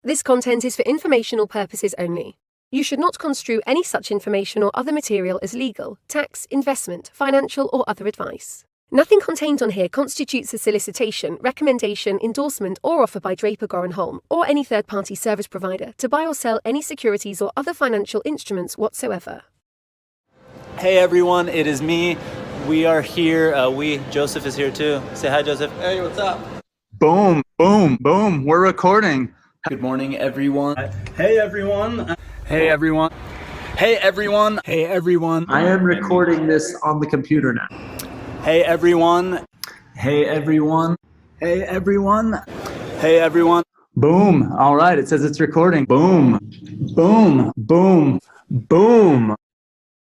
This content is for informational purposes only. You should not construe any such information or other material as legal, tax, investment, financial, or other advice. Nothing contained on here constitutes a solicitation, recommendation, endorsement, or offer by Draper Goren Holm or any third-party service provider to buy or sell any securities or other financial instruments whatsoever. Hey everyone, it is me. We are here. Joseph is here too. Say hi, Joseph. Hey, what's up? Boom, boom, boom. We're recording. Good morning, everyone. Hey, everyone. Hey, everyone. Hey, everyone. Hey, everyone. I am recording this on the computer now. Hey, everyone. Hey, everyone. Hey, everyone. Hey, everyone. Boom. All right. It says it's recording. Boom, boom, boom, boom,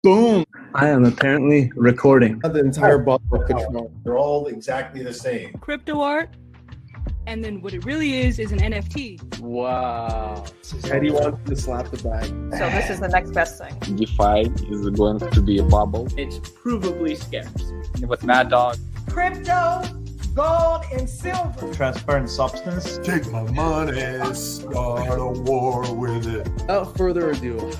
boom. I am apparently recording. The entire bottle of control. They're all exactly the same. Crypto art, and then what it really is an NFT. Wow. Eddie wants to slap the bag. So this is the next best thing. DeFi is going to be a bubble. It's provably scarce. With Mad Dog. Crypto, gold, and silver. Transparent substance. Take my money, start a war with it. Without further ado.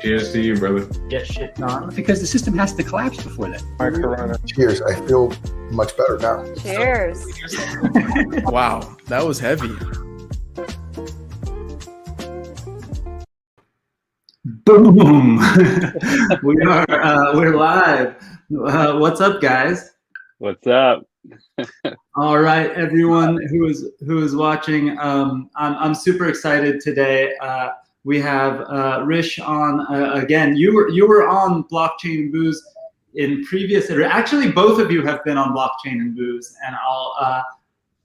Cheers to you, brother. Get shit done. Because the system has to collapse before that. Cheers. I feel much better now. Cheers. Wow, that was heavy. Boom. We're live. What's up, guys? What's up? All right, everyone who is watching. I'm super excited today. We have Hrish on again. You were on Blockchain and Booze in previous. Actually, both of you have been on Blockchain and Booze, and I'll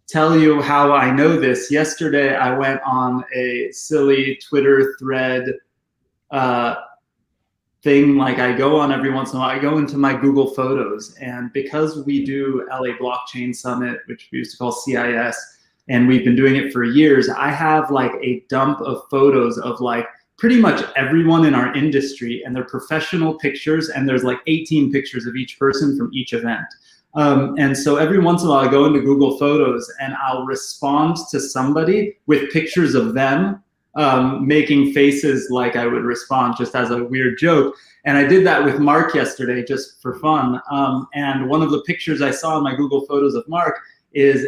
tell you how I know this. Yesterday, I went on a silly Twitter thread thing like I go on every once in a while. I go into my Google Photos, and because we do LA Blockchain Summit, which we used to call CIS, and we've been doing it for years, I have like a dump of photos of like pretty much everyone in our industry, and they're professional pictures, and there's like 18 pictures of each person from each event. And so every once in a while I go into Google Photos and I'll respond to somebody with pictures of them making faces like I would respond just as a weird joke. And I did that with Marc yesterday just for fun. And one of the pictures I saw in my Google Photos of Marc is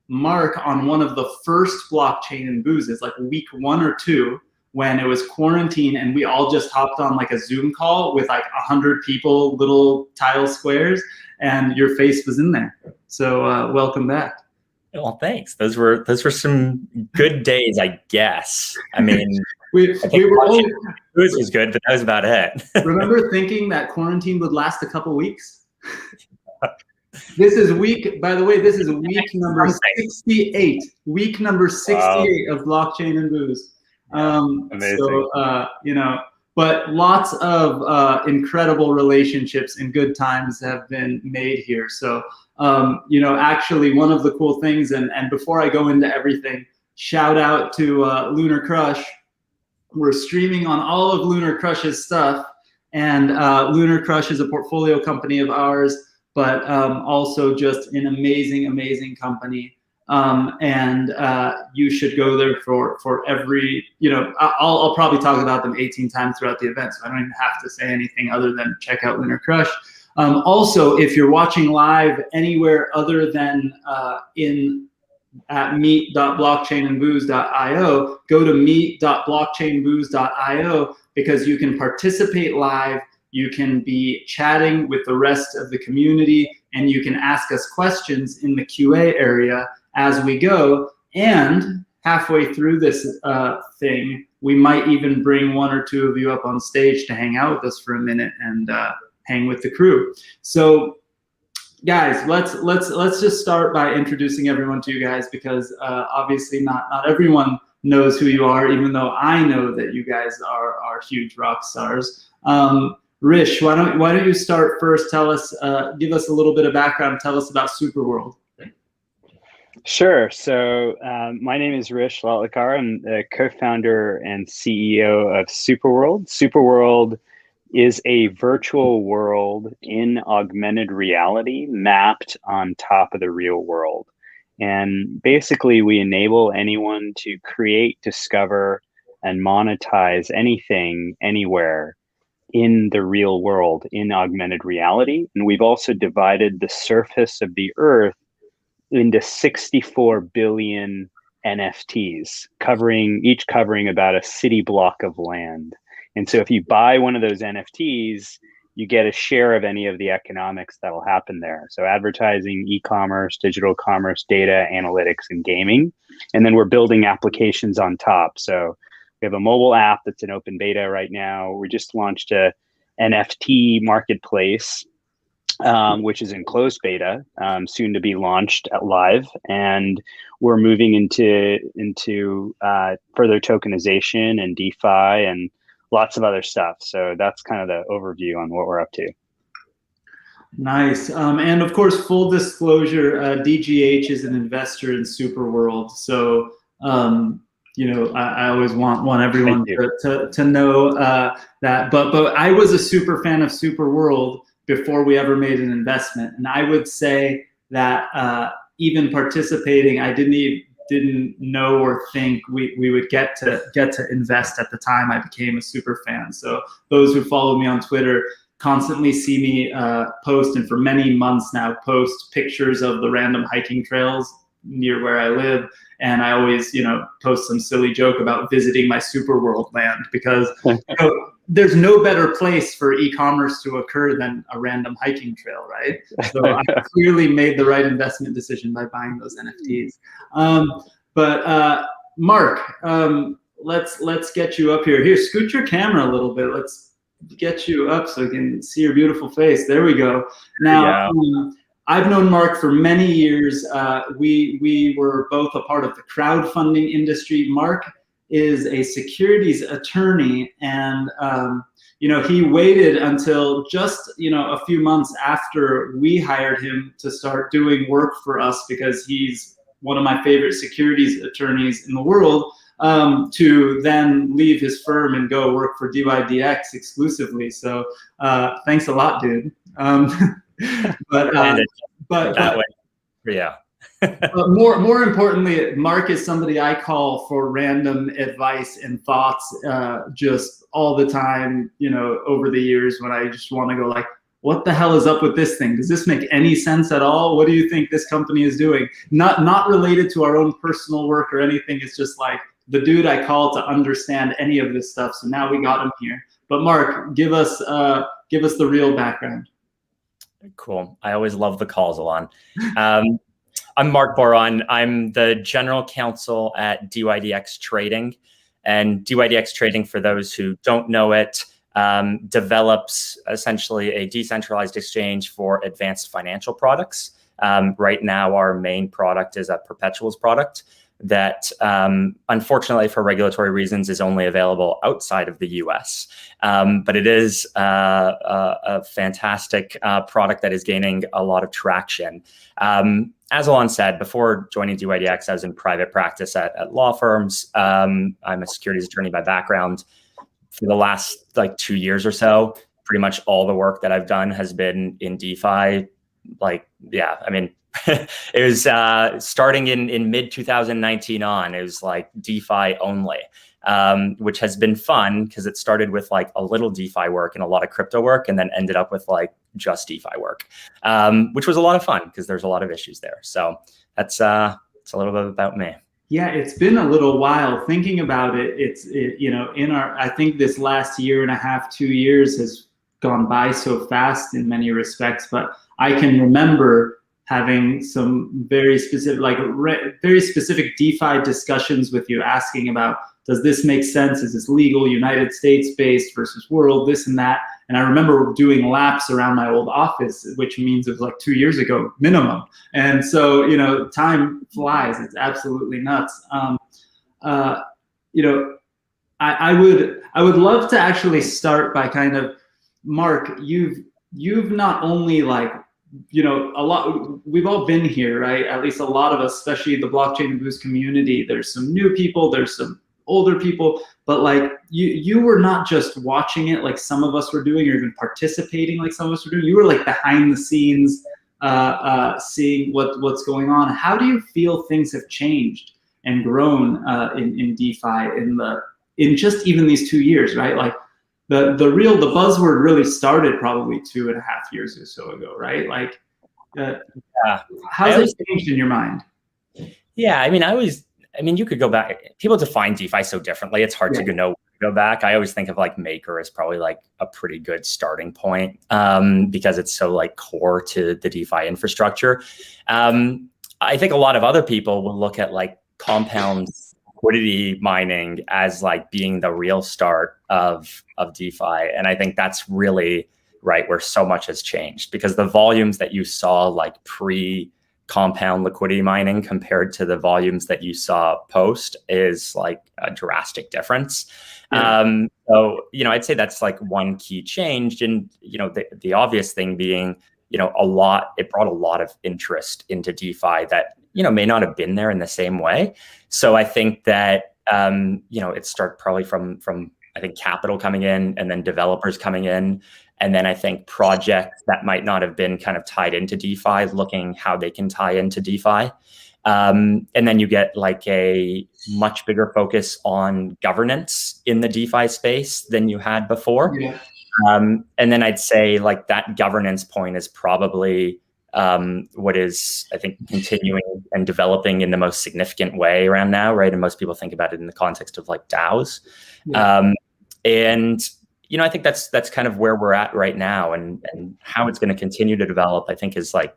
Marc on one of the first Blockchain and Boozes, like week 1 or 2, when it was quarantine and we all just hopped on like a Zoom call with like 100 people, little tile squares, and your face was in there. So welcome back. Well, thanks. Those were some good days, I guess. I mean, we were only, Booze was good, but that was about it. Remember thinking that quarantine would last a couple weeks? This is week, by the way, this is week number 68. Week number 68 of Blockchain and Booze. Amazing. So, but lots of incredible relationships and good times have been made here. So, actually one of the cool things, and before I go into everything, shout out to Lunar Crush. We're streaming on all of Lunar Crush's stuff, and Lunar Crush is a portfolio company of ours, but also just an amazing, amazing company. And you should go there for every, I'll probably talk about them 18 times throughout the event, so I don't even have to say anything other than check out Lunar Crush. Also, if you're watching live anywhere other than at meet.blockchainandbooze.io, go to meet.blockchainbooze.io, because you can participate live, you can be chatting with the rest of the community, and you can ask us questions in the QA area as we go. And halfway through this thing, we might even bring 1 or 2 of you up on stage to hang out with us for a minute and hang with the crew. So guys, let's just start by introducing everyone to you guys, because obviously not everyone knows who you are, even though I know that you guys are huge rock stars. Hrish, why don't you start first? Tell us, give us a little bit of background. Tell us about Superworld. Sure. So my name is Hrish Lotlikar. I'm the co-founder and CEO of Superworld. Superworld is a virtual world in augmented reality mapped on top of the real world. And basically, we enable anyone to create, discover, and monetize anything, anywhere in the real world in augmented reality. And we've also divided the surface of the Earth into 64 billion NFTs, each covering about a city block of land. And so if you buy one of those NFTs, you get a share of any of the economics that will happen there. So advertising, e-commerce, digital commerce, data, analytics, and gaming. And then we're building applications on top. So we have a mobile app that's in open beta right now. We just launched a NFT marketplace, which is in closed beta, soon to be launched at live. And we're moving into further tokenization and DeFi and lots of other stuff. So that's kind of the overview on what we're up to. Nice. And of course, full disclosure, DGH is an investor in Superworld. So, I always want everyone to know that. But I was a super fan of Superworld before we ever made an investment. And I would say that even participating, I didn't know or think we would get to invest at the time I became a super fan. So those who follow me on Twitter constantly see me post, and for many months now, post pictures of the random hiking trails near where I live. And I always, post some silly joke about visiting my Superworld land, because there's no better place for e-commerce to occur than a random hiking trail, right? So I clearly made the right investment decision by buying those NFTs. But Marc, let's get you up here. Here, scoot your camera a little bit. Let's get you up so we can see your beautiful face. There we go. Now, I've known Marc for many years. We were both a part of the crowdfunding industry. Marc is a securities attorney, and he waited until just a few months after we hired him to start doing work for us, because he's one of my favorite securities attorneys in the world, to then leave his firm and go work for DYDX exclusively. So thanks a lot, dude. But more importantly, Marc is somebody I call for random advice and thoughts just all the time, over the years, when I just want to go like, what the hell is up with this thing? Does this make any sense at all? What do you think this company is doing? Not related to our own personal work or anything. It's just like the dude I call to understand any of this stuff. So now we got him here. But Marc, give us the real background. Cool. I always love the calls, Alon. I'm Marc Boiron. I'm the general counsel at DYDX Trading. And DYDX Trading, for those who don't know it, develops essentially a decentralized exchange for advanced financial products. Right now, our main product is a perpetuals product that, unfortunately, for regulatory reasons, is only available outside of the US. But it is a fantastic product that is gaining a lot of traction. As Alon said, before joining DYDX, I was in private practice at law firms. I'm a securities attorney by background. For the last 2 years or so, pretty much all the work that I've done has been in DeFi. It was starting in mid 2019 on, it was like DeFi only, which has been fun because it started with a little DeFi work and a lot of crypto work, and then ended up with just DeFi work, which was a lot of fun because there's a lot of issues there. So that's a little bit about me. Yeah, it's been a little while. Thinking about it, I think this last year and a half, 2 years has gone by so fast in many respects, but I can remember having some very specific DeFi discussions with you, asking about, does this make sense? Is this legal, United States based versus world, this and that? And I remember doing laps around my old office, which means it was 2 years ago minimum. And so, time flies. It's absolutely nuts. I would love to actually start by kind of, Marc, you've not only we've all been here, right? At least a lot of us, especially the blockchain boost community. There's some new people, there's some older people, but you were not just watching it like some of us were doing, or even participating like some of us were doing. You were behind the scenes, seeing what's going on. How do you feel things have changed and grown in DeFi in just even these 2 years, right? Like the buzzword really started probably 2.5 years or so ago, right? Like, how's it changed in your mind? Yeah, I mean, you could go back. People define DeFi so differently. It's hard to know where to go back. I always think of like Maker as probably like a pretty good starting point because it's so like core to the DeFi infrastructure. I think a lot of other people will look at like compound liquidity mining as like being the real start of DeFi. And I think that's really right where so much has changed, because the volumes that you saw like pre-compound liquidity mining compared to the volumes that you saw post is like a drastic difference. Yeah. So, I'd say that's like one key change. And, the obvious thing being, it brought a lot of interest into DeFi that, may not have been there in the same way. So I think that, it started probably from I think capital coming in and then developers coming in. And then I think projects that might not have been kind of tied into DeFi, looking how they can tie into DeFi. And then you get like a much bigger focus on governance in the DeFi space than you had before. Yeah. And then I'd say like that governance point is probably what is, I think, continuing and developing in the most significant way around now, right? And most people think about it in the context of like DAOs. Yeah. And I think that's kind of where we're at right now, and how it's going to continue to develop, I think, is like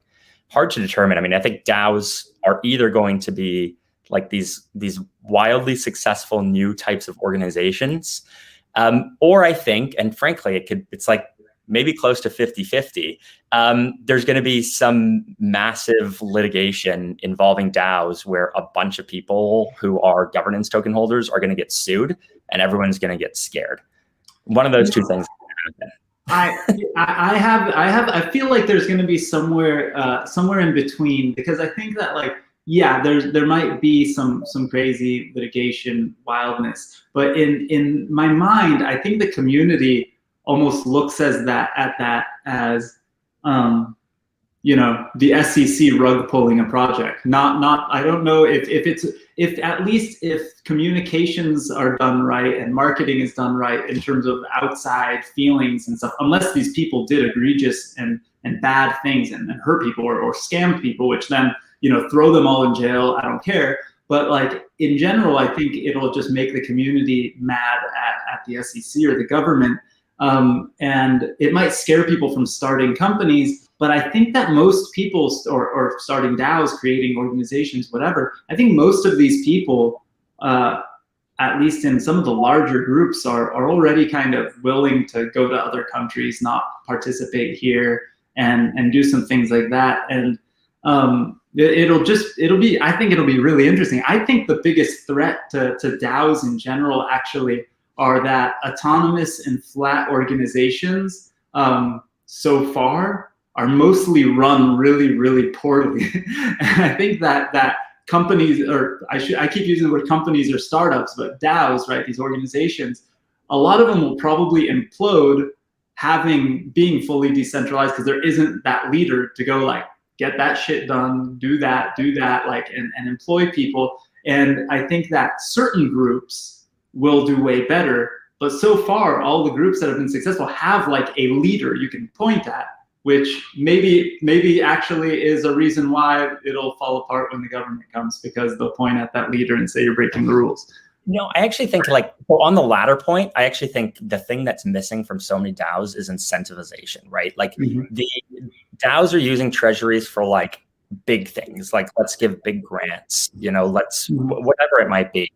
hard to determine. I mean, I think DAOs are either going to be like these wildly successful new types of organizations, or I think, and frankly, it's like maybe close to 50-50. There's going to be some massive litigation involving DAOs where a bunch of people who are governance token holders are going to get sued, and everyone's going to get scared. One of those two things. I feel like there's going to be somewhere in between, because I think that like, yeah, there might be some crazy litigation wildness, but in my mind, I think the community almost looks at that as the SEC rug pulling a project. Not I don't know if at least if communications are done right and marketing is done right in terms of outside feelings and stuff, unless these people did egregious and bad things and hurt people or scammed people, which then, throw them all in jail. I don't care. But like in general, I think it'll just make the community mad at the SEC or the government. And it might scare people from starting companies. But I think that most people or starting DAOs, creating organizations, whatever, I think most of these people, at least in some of the larger groups, are already kind of willing to go to other countries, not participate here, and do some things like that. And I think it'll be really interesting. I think the biggest threat to DAOs in general actually are that autonomous and flat organizations so far are mostly run really, really poorly. And I think that companies, or I keep using the word companies or startups, but DAOs, right, these organizations, a lot of them will probably implode being fully decentralized, because there isn't that leader to go like, get that shit done, do that, like, and employ people. And I think that certain groups will do way better. But so far, all the groups that have been successful have like a leader you can point at, which maybe actually is a reason why it'll fall apart when the government comes, because they'll point at that leader and say you're breaking the rules. No, I actually think on the latter point, I actually think the thing that's missing from so many DAOs is incentivization, right? Like the DAOs are using treasuries for like big things, like let's give big grants, let's whatever it might be.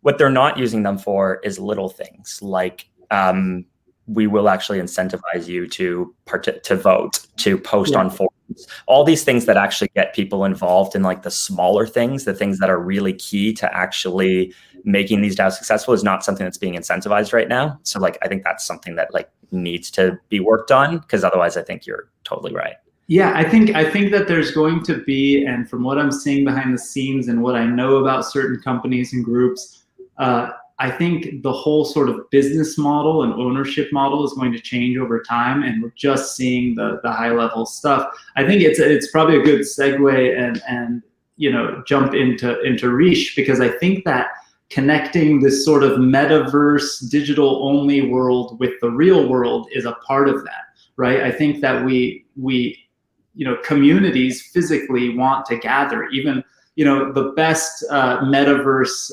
What they're not using them for is little things like we will actually incentivize you to vote, to post on forums, all these things that actually get people involved in like the smaller things, the things that are really key to actually making these DAOs successful, is not something that's being incentivized right now. So like, I think that's something that like needs to be worked on, because otherwise I think you're totally right. Yeah, I think that there's going to be, and from what I'm seeing behind the scenes and what I know about certain companies and groups, I think the whole sort of business model and ownership model is going to change over time, and we're just seeing the high level stuff. I think it's probably a good segue and jump into Hrish, because I think that connecting this sort of metaverse digital only world with the real world is a part of that, right? I think that we communities physically want to gather. Even the best metaverse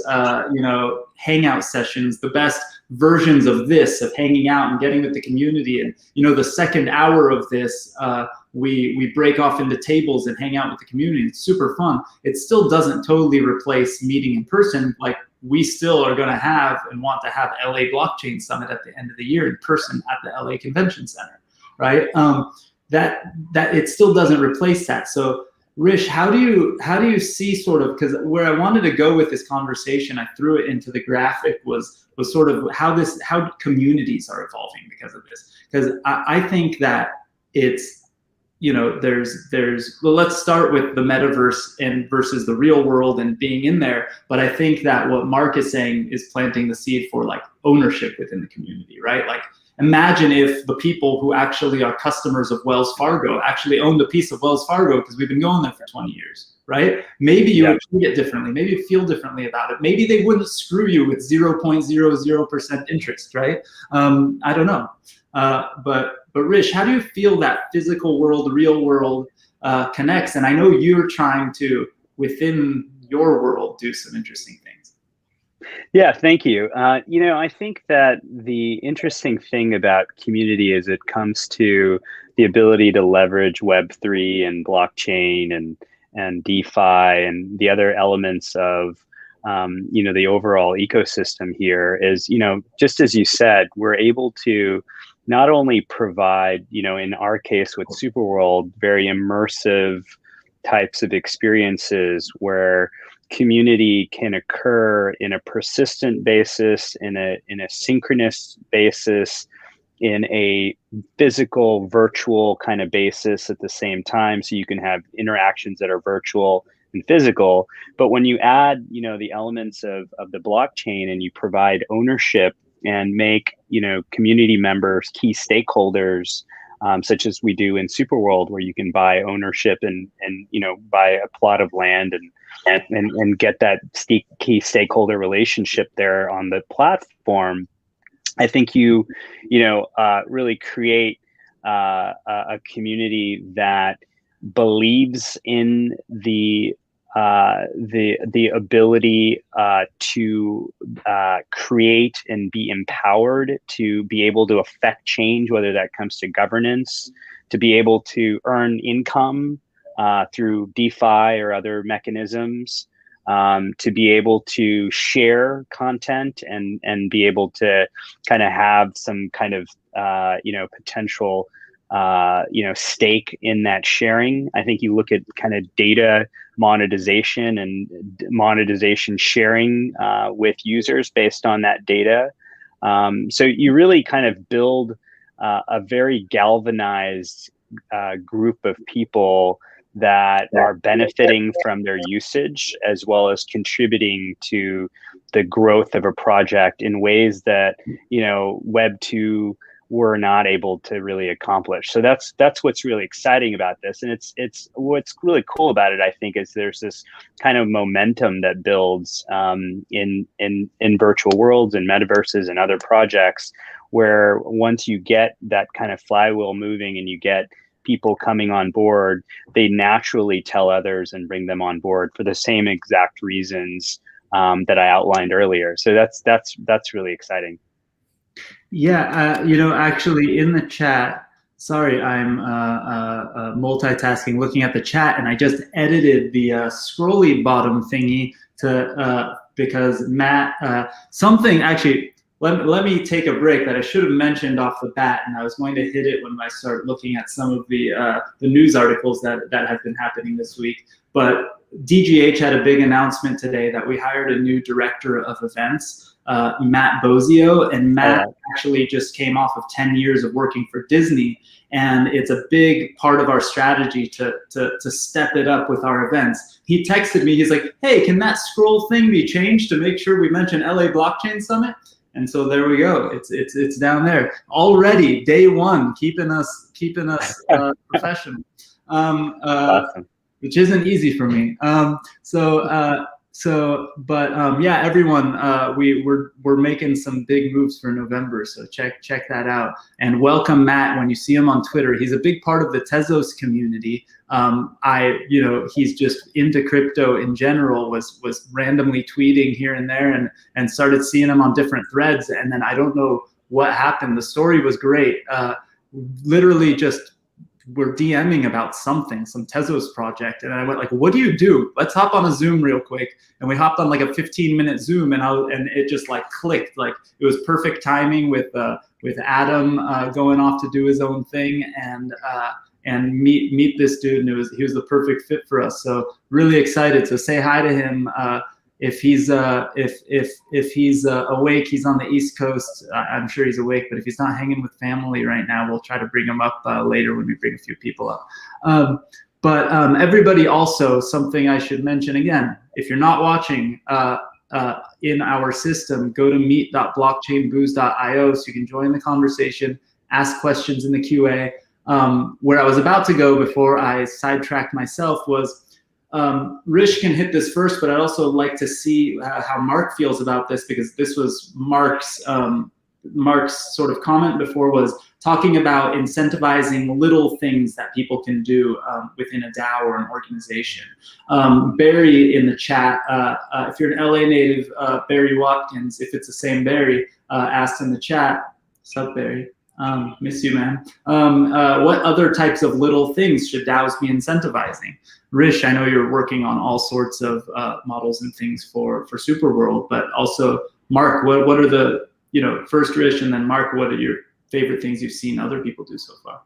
hangout sessions, the best versions of this, of hanging out and getting with the community, and the second hour of this, we break off into tables and hang out with the community. It's super fun. It still doesn't totally replace meeting in person. Like, we still are going to have and want to have LA Blockchain Summit at the end of the year in person at the LA Convention Center, right? That it still doesn't replace that. So Hrish, how do you see sort of, because where I wanted to go with this conversation, I threw it into the graphic, was sort of how communities are evolving because of this. Because I think that it's, well, let's start with the metaverse and versus the real world and being in there. But I think that what Marc is saying is planting the seed for like ownership within the community, right? Like, imagine if the people who actually are customers of Wells Fargo actually owned a piece of Wells Fargo, because we've been going there for 20 years, right? Maybe you would treat it differently. Maybe you feel differently about it. Maybe they wouldn't screw you with 0.00% interest, right? I don't know. But Hrish, how do you feel that physical world, the real world connects? And I know you're trying to, within your world, do some interesting things. Yeah, thank you. I think that the interesting thing about community is it comes to the ability to leverage Web3 and blockchain and DeFi and the other elements of the overall ecosystem here is, just as you said, we're able to not only provide, in our case with Superworld, very immersive types of experiences where community can occur in a persistent basis, in a synchronous basis, in a physical, virtual kind of basis at the same time. So you can have interactions that are virtual and physical. But when you add, the elements of the blockchain and you provide ownership and make, community members key stakeholders, such as we do in Superworld, where you can buy ownership and buy a plot of land and get that key stakeholder relationship there on the platform. I think you really create a community that believes in the ability to create and be empowered to be able to affect change, whether that comes to governance, to be able to earn income through DeFi or other mechanisms, to be able to share content and be able to kind of have some kind of potential stake in that sharing. I think you look at kind of data monetization and monetization sharing with users based on that data. So you really kind of build a very galvanized group of people that are benefiting from their usage, as well as contributing to the growth of a project in ways that Web 2 were not able to really accomplish. So that's what's really exciting about this. And it's what's really cool about it, I think, is there's this kind of momentum that builds in virtual worlds and metaverses and other projects, where once you get that kind of flywheel moving and you get people coming on board, they naturally tell others and bring them on board for the same exact reasons that I outlined earlier. So that's really exciting. Yeah, actually in the chat, sorry, I'm multitasking, looking at the chat, and I just edited the scrolly bottom thingy to because Matt, something actually, let me take a break that I should have mentioned off the bat, and I was going to hit it when I start looking at some of the news articles that have been happening this week. But DGH had a big announcement today that we hired a new director of events, Matt Bozio, and Matt actually just came off of 10 years of working for Disney, and it's a big part of our strategy to step it up with our events. He texted me, he's like, hey, can that scroll thing be changed to make sure we mention LA Blockchain Summit? And so there we go. It's down there already, day one, keeping us professional, Awesome. which isn't easy for me. Yeah, everyone, we're making some big moves for November, so check that out. And welcome Matt when you see him on Twitter. He's a big part of the Tezos community. He's just into crypto in general, was randomly tweeting here and there, and started seeing him on different threads. And then I don't know what happened. The story was great. Literally just we're DMing about some Tezos project, and I went like, what do you do? Let's hop on a Zoom real quick. And we hopped on like a 15-minute Zoom, and it just like clicked. Like it was perfect timing with Adam going off to do his own thing, and meet this dude, and he was the perfect fit for us. So really excited. So say hi to him. If he's awake, he's on the East Coast. I'm sure he's awake, but if he's not hanging with family right now, we'll try to bring him up later when we bring a few people up. But everybody also, something I should mention again, if you're not watching in our system, go to meet.blockchainbooze.io so you can join the conversation, ask questions in the QA. Where I was about to go before I sidetracked myself was, Hrish can hit this first, but I'd also like to see how Marc feels about this, because this was Marc's sort of comment before, was talking about incentivizing little things that people can do within a DAO or an organization. Barry in the chat, if you're an LA native, Barry Watkins, if it's the same Barry, asked in the chat, what's up, Barry? Miss you, man. What other types of little things should DAOs be incentivizing? Hrish, I know you're working on all sorts of models and things for Superworld, but also Marc, what are the, first Hrish and then Marc, what are your favorite things you've seen other people do so far?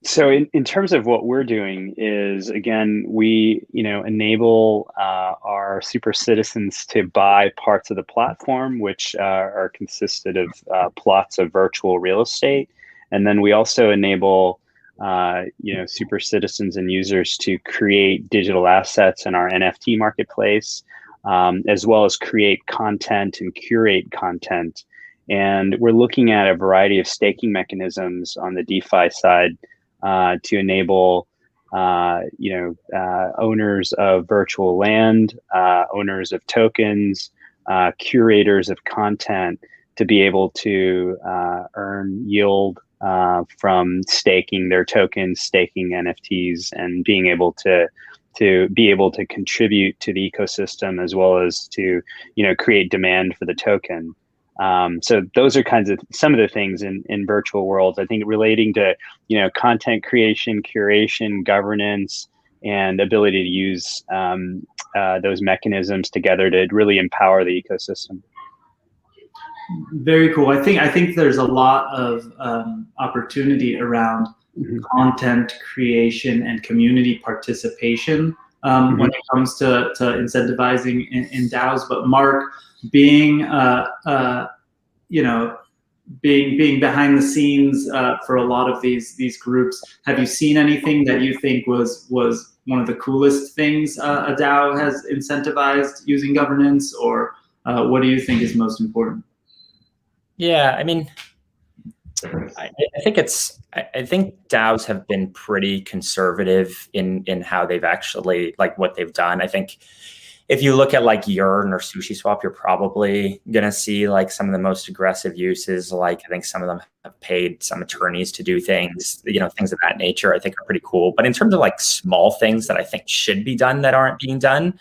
So in terms of what we're doing is, again, we enable our super citizens to buy parts of the platform, which are consisted of plots of virtual real estate. And then we also enable super citizens and users to create digital assets in our NFT marketplace, as well as create content and curate content. And we're looking at a variety of staking mechanisms on the DeFi side to enable owners of virtual land, owners of tokens, curators of content to be able to earn yield from staking their tokens, staking NFTs, and being able to contribute to the ecosystem, as well as to create demand for the token. So those are some of the things in virtual worlds, I think, relating to content creation, curation, governance, and ability to use those mechanisms together to really empower the ecosystem. Very cool. I think there's a lot of opportunity around content creation and community participation when it comes to incentivizing in DAOs. But Marc, being being behind the scenes for a lot of these groups, have you seen anything that you think was one of the coolest things a DAO has incentivized using governance, or what do you think is most important? Yeah, I mean, I think DAOs have been pretty conservative in how they've actually, like, what they've done. I think if you look at like Yearn or SushiSwap, you're probably going to see like some of the most aggressive uses. Like, I think some of them have paid some attorneys to do things, things of that nature, I think are pretty cool. But in terms of like small things that I think should be done that aren't being done,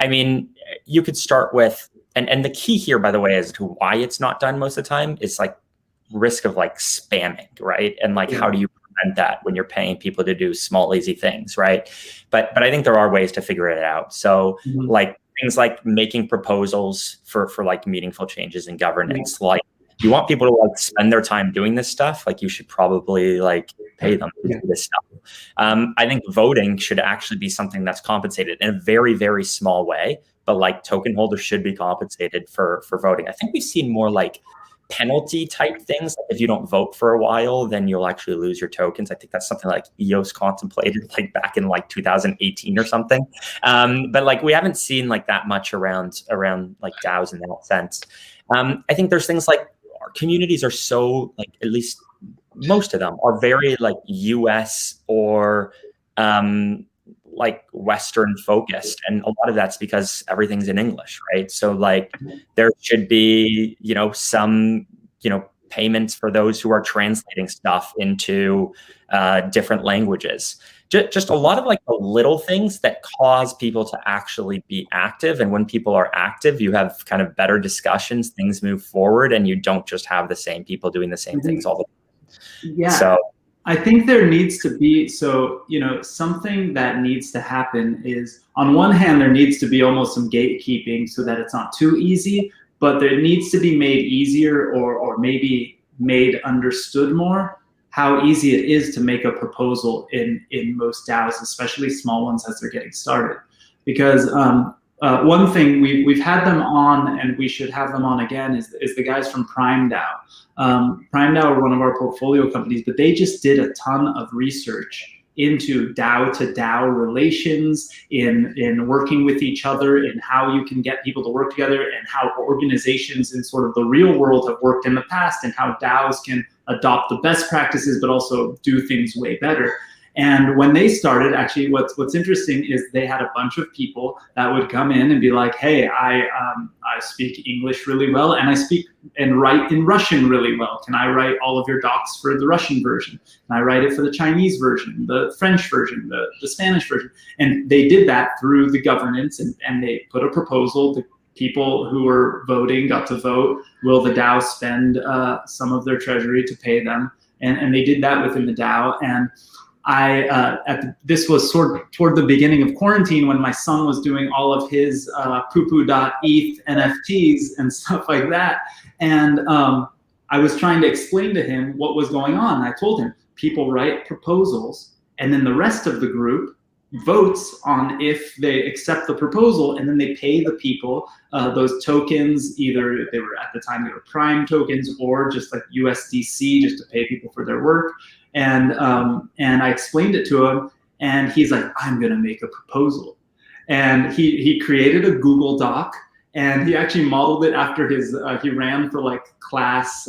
I mean, you could start with, and the key here, by the way, as to why it's not done most of the time is like risk of like spamming, right? And like, how do you prevent that when you're paying people to do small, easy things, right? But I think there are ways to figure it out. So like things like making proposals for like meaningful changes in governance, like you want people to like spend their time doing this stuff, like you should probably like pay them to do this stuff. I think voting should actually be something that's compensated in a very, very small way, but like token holders should be compensated for voting. I think we've seen more like penalty type things. Like if you don't vote for a while, then you'll actually lose your tokens. I think that's something like EOS contemplated like back in like 2018 or something. But like we haven't seen like that much around like DAOs in that sense. I think there's things like our communities are so like, at least most of them are very like US or like Western focused. And a lot of that's because everything's in English, right? So like there should be, you know, some, you know, payments for those who are translating stuff into different languages. Just a lot of like the little things that cause people to actually be active. And when people are active, you have kind of better discussions, things move forward, and you don't just have the same people doing the same things all the time. Yeah. So I think there needs to be, so, you know, something that needs to happen is, on one hand, there needs to be almost some gatekeeping so that it's not too easy, but there needs to be made easier or maybe made understood more how easy it is to make a proposal in most DAOs, especially small ones as they're getting started. Because one thing, we've had them on, and we should have them on again, is the guys from Prime DAO. Prime DAO are one of our portfolio companies, but they just did a ton of research into DAO to DAO relations, in working with each other, in how you can get people to work together, and how organizations in sort of the real world have worked in the past, and how DAOs can adopt the best practices, but also do things way better. And when they started, actually, what's interesting is they had a bunch of people that would come in and be like, "Hey, I speak English really well, and I speak and write in Russian really well. Can I write all of your docs for the Russian version? Can I write it for the Chinese version, the French version, the Spanish version?" And they did that through the governance, and they put a proposal. The people who were voting got to vote. Will the DAO spend some of their treasury to pay them? And they did that within the DAO. And this was sort of toward the beginning of quarantine, when my son was doing all of his poo-poo.eth NFTs and stuff like that. And I was trying to explain to him what was going on. I told him, people write proposals, and then the rest of the group votes on if they accept the proposal, and then they pay the people those tokens. Either they were, at the time, they were Prime tokens, or just like USDC, just to pay people for their work. And I explained it to him, and he's like, "I'm gonna make a proposal." And he created a Google Doc, and he actually modeled it after his, he ran for like class,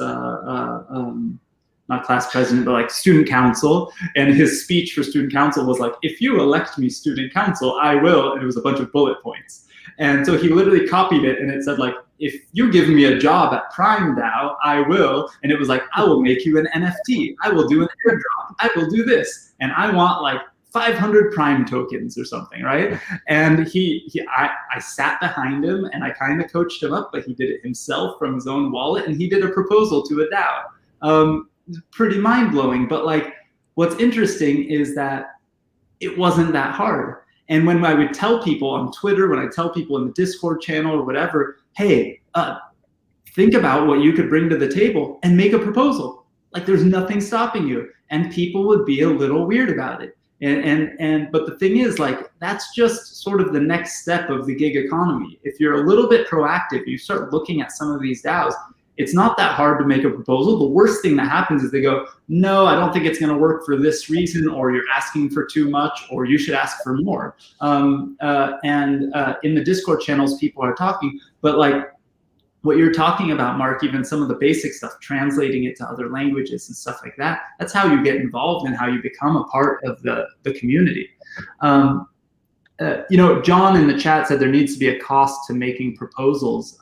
not class president, but like student council. And his speech for student council was like, "If you elect me student council, I will," and it was a bunch of bullet points. And so he literally copied it, and it said like, "If you give me a job at Prime DAO, I will." And it was like, "I will make you an NFT. I will do an airdrop. I will do this. And I want like 500 Prime tokens," or something, right? And I sat behind him, and I kind of coached him up, but he did it himself from his own wallet, and he did a proposal to a DAO. Pretty mind-blowing, but like, what's interesting is that it wasn't that hard. And when I would tell people on Twitter, when I tell people in the Discord channel or whatever, "Hey, think about what you could bring to the table and make a proposal. Like, there's nothing stopping you." And people would be a little weird about it. But the thing is, like, that's just sort of the next step of the gig economy. If you're a little bit proactive, you start looking at some of these DAOs, it's not that hard to make a proposal. The worst thing that happens is they go, "No, I don't think it's going to work for this reason," or "You're asking for too much," or "You should ask for more." In the Discord channels, people are talking, but like what you're talking about, Marc, even some of the basic stuff, translating it to other languages and stuff like that, that's how you get involved and how you become a part of the community. You know, John in the chat said there needs to be a cost to making proposals.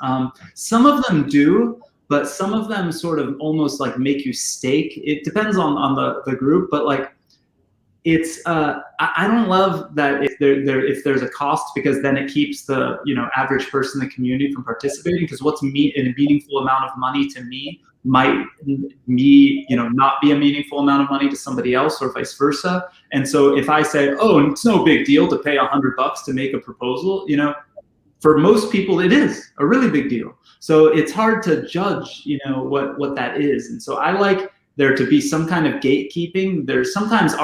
Some of them do, but some of them sort of almost like make you stake. It depends on the group, but like, it's I don't love that if there's a cost, because then it keeps the, you know, average person in the community from participating, because what's a meaningful amount of money to me might not be a meaningful amount of money to somebody else, or vice versa. And so if I say, "Oh, it's no big deal to pay $100 to make a proposal," you know, it's for most people, it is a really big deal. So it's hard to judge, what that is. And so I like there to be some kind of gatekeeping. There's sometimes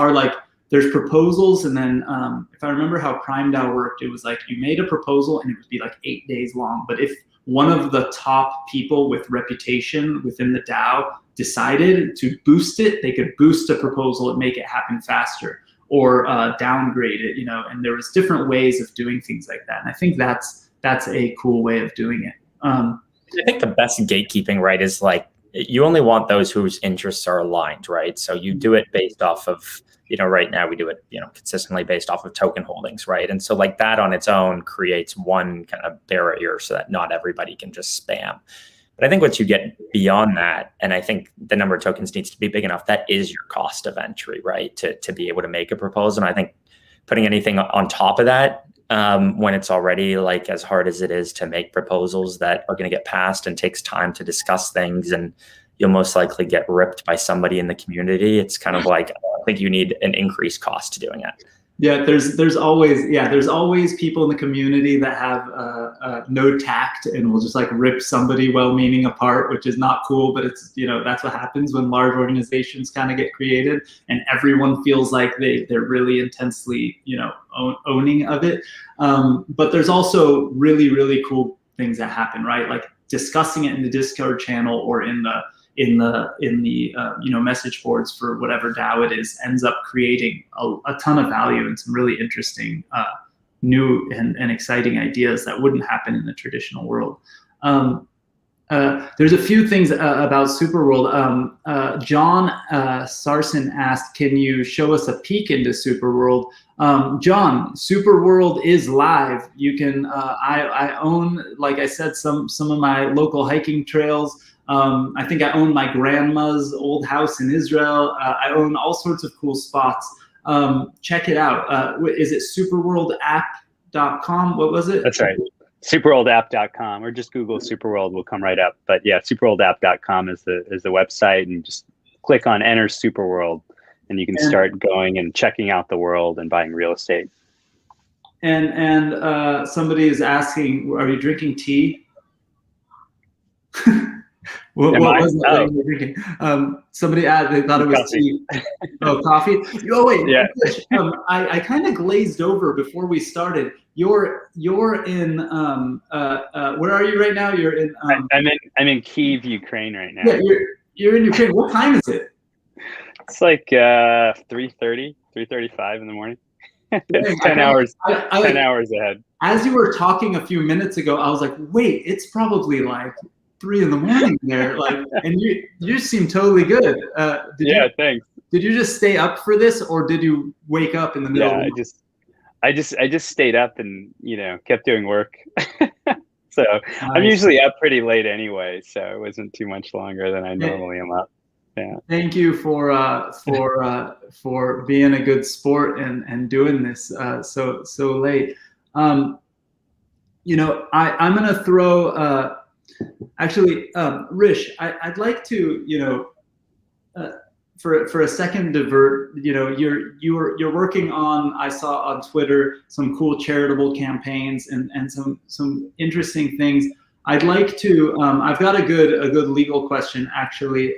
there's proposals, and then if I remember how Prime DAO worked, it was like you made a proposal and it would be like 8 days long. But if one of the top people with reputation within the DAO decided to boost it, they could boost a proposal and make it happen faster, or downgrade it, and there was different ways of doing things like that. And I think that's a cool way of doing it. I think the best gatekeeping, right, is like, you only want those whose interests are aligned, right? So you do it based off of, right now we do it, consistently based off of token holdings, right? And so like that on its own creates one kind of barrier so that not everybody can just spam. But I think once you get beyond that, and I think the number of tokens needs to be big enough, that is your cost of entry, right? To be able to make a proposal. And I think putting anything on top of that, when it's already like as hard as it is to make proposals that are going to get passed and takes time to discuss things, and you'll most likely get ripped by somebody in the community, it's kind of like, I think you need an increased cost to doing it. Yeah, there's always people in the community that have no tact and will just like rip somebody well-meaning apart, which is not cool. But it's that's what happens when large organizations kind of get created and everyone feels like they're really intensely owning of it. But there's also really, really cool things that happen, right? Like discussing it in the Discord channel or in the message boards for whatever DAO it is, ends up creating a ton of value and some really interesting new and exciting ideas that wouldn't happen in the traditional world. There's a few things about Superworld. John Sarson asked, can you show us a peek into Superworld? John, Superworld is live. You can, I own, like I said, some of my local hiking trails. I think I own my grandma's old house in Israel. I own all sorts of cool spots. Check it out. Is it superworldapp.com? What was it? That's right. Superworldapp.com, or just Google Superworld will come right up. But yeah, superworldapp.com is the website, and just click on Enter Superworld, and you can start going and checking out the world and buying real estate. And somebody is asking, are you drinking tea? What was it that you were drinking? Somebody added, they thought it was coffee. Tea. Oh, coffee? Oh, wait. Yeah. I kind of glazed over before we started. You're in, where are you right now? You're in... I'm in Kyiv, Ukraine right now. Yeah, you're in Ukraine. What time is it? It's like 3:35 in the morning. It's 10 hours. 10 hours ahead. As you were talking a few minutes ago, I was like, wait, it's probably like 3 in the morning there. Like, and you seem totally good. Thanks. Did you just stay up for this, or did you wake up in the middle? Yeah, I just stayed up and kept doing work. So nice. I'm usually up pretty late anyway, so it wasn't too much longer than I normally am up. Yeah. Thank you for being a good sport and doing this so late. I'm gonna throw Hrish, I'd like to for a second divert. You're working on, I saw on Twitter, some cool charitable campaigns and some interesting things. I'd like to. I've got a good legal question actually.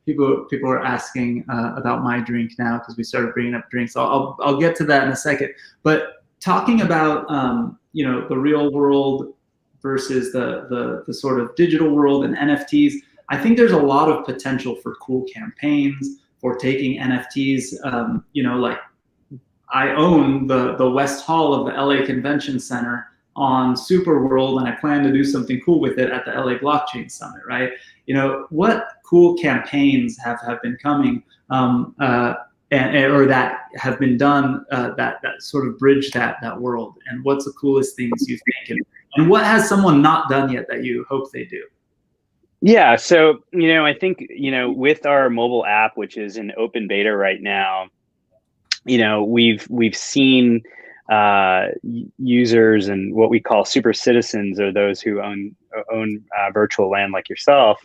People are asking about my drink now because we started bringing up drinks. So I'll get to that in a second. But talking about the real world versus the sort of digital world and NFTs, I think there's a lot of potential for cool campaigns for taking NFTs. Like I own the West Hall of the LA Convention Center on Superworld, and I plan to do something cool with it at the LA Blockchain Summit, right? What cool campaigns have been coming or that have been done that sort of bridge that world? And what's the coolest things you think? And what has someone not done yet that you hope they do? Yeah, so I think with our mobile app, which is in open beta right now, we've seen users and what we call super citizens, or those who own virtual land like yourself.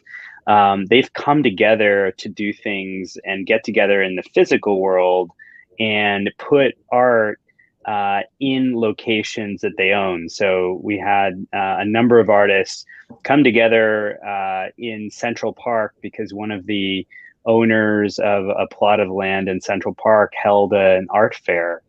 They've come together to do things and get together in the physical world and put art in locations that they own. So we had a number of artists come together in Central Park because one of the owners of a plot of land in Central Park held an art fair.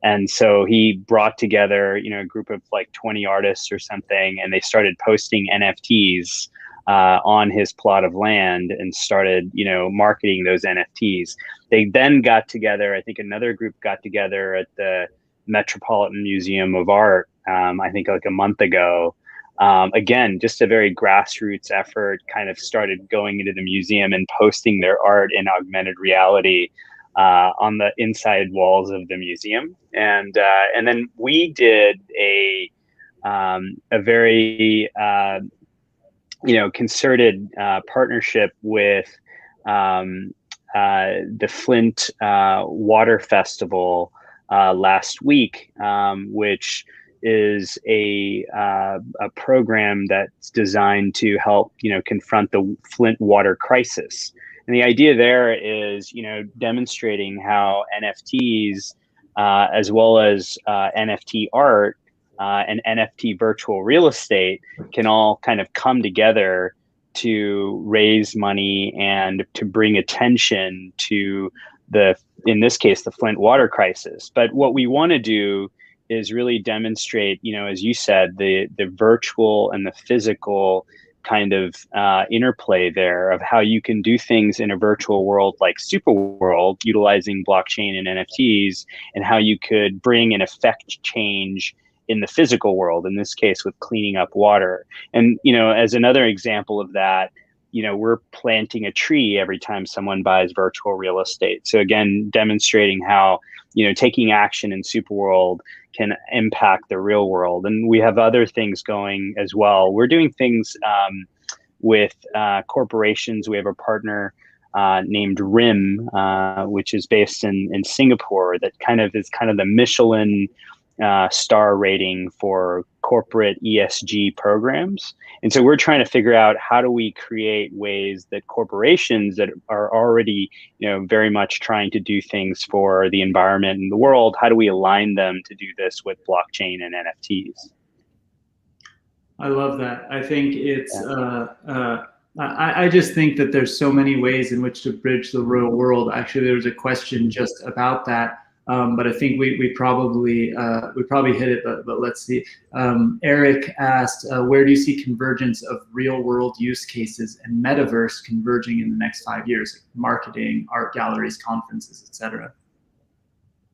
And so he brought together, a group of like 20 artists or something, and they started posting NFTs on his plot of land and started, marketing those NFTs. They then got together, I think another group got together at the Metropolitan Museum of Art, I think like a month ago. Again, just a very grassroots effort, kind of started going into the museum and posting their art in augmented reality on the inside walls of the museum. And then we did a very concerted partnership with the Flint Water Festival last week, which is a program that's designed to help confront the Flint water crisis. And the idea there is demonstrating how NFTs as well as NFT art and NFT virtual real estate can all kind of come together to raise money and to bring attention to in this case, the Flint water crisis. But what we want to do is really demonstrate, as you said, the virtual and the physical kind of interplay there of how you can do things in a virtual world like Super World, utilizing blockchain and NFTs, and how you could bring and affect change in the physical world, in this case with cleaning up water. And, as another example of that, we're planting a tree every time someone buys virtual real estate. So again, demonstrating how, taking action in Super World can impact the real world. And we have other things going as well. We're doing things with corporations. We have a partner named RIM, which is based in Singapore, that is the Michelin star rating for corporate ESG programs. And so we're trying to figure out, how do we create ways that corporations that are already, very much trying to do things for the environment and the world, how do we align them to do this with blockchain and NFTs? I love that. I think it's, I just think that there's so many ways in which to bridge the real world. Actually, there was a question just about that. But I think we probably hit it, but let's see. Eric asked, where do you see convergence of real world use cases and Metaverse converging in the next 5 years? Like marketing, art galleries, conferences, etc.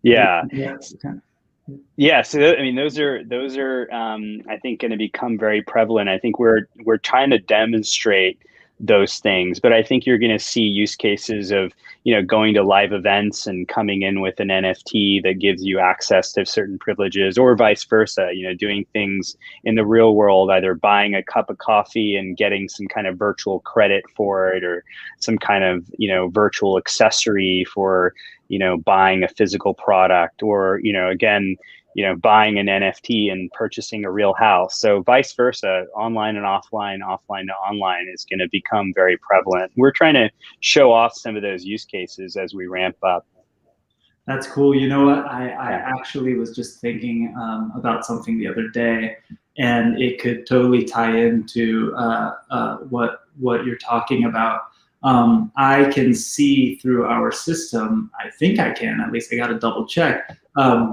Yeah. Yeah. So those are I think going to become very prevalent. I think we're trying to demonstrate those things, but I think you're going to see use cases of, going to live events and coming in with an NFT that gives you access to certain privileges, or vice versa, doing things in the real world, either buying a cup of coffee and getting some kind of virtual credit for it, or some kind of, virtual accessory for, buying a physical product, or, again, buying an NFT and purchasing a real house. So vice versa, online and offline, offline to online is going to become very prevalent. We're trying to show off some of those use cases as we ramp up. That's cool. You know what? I actually was just thinking about something the other day, and it could totally tie into what you're talking about. I can see through our system, I think I can, at least I got to double check,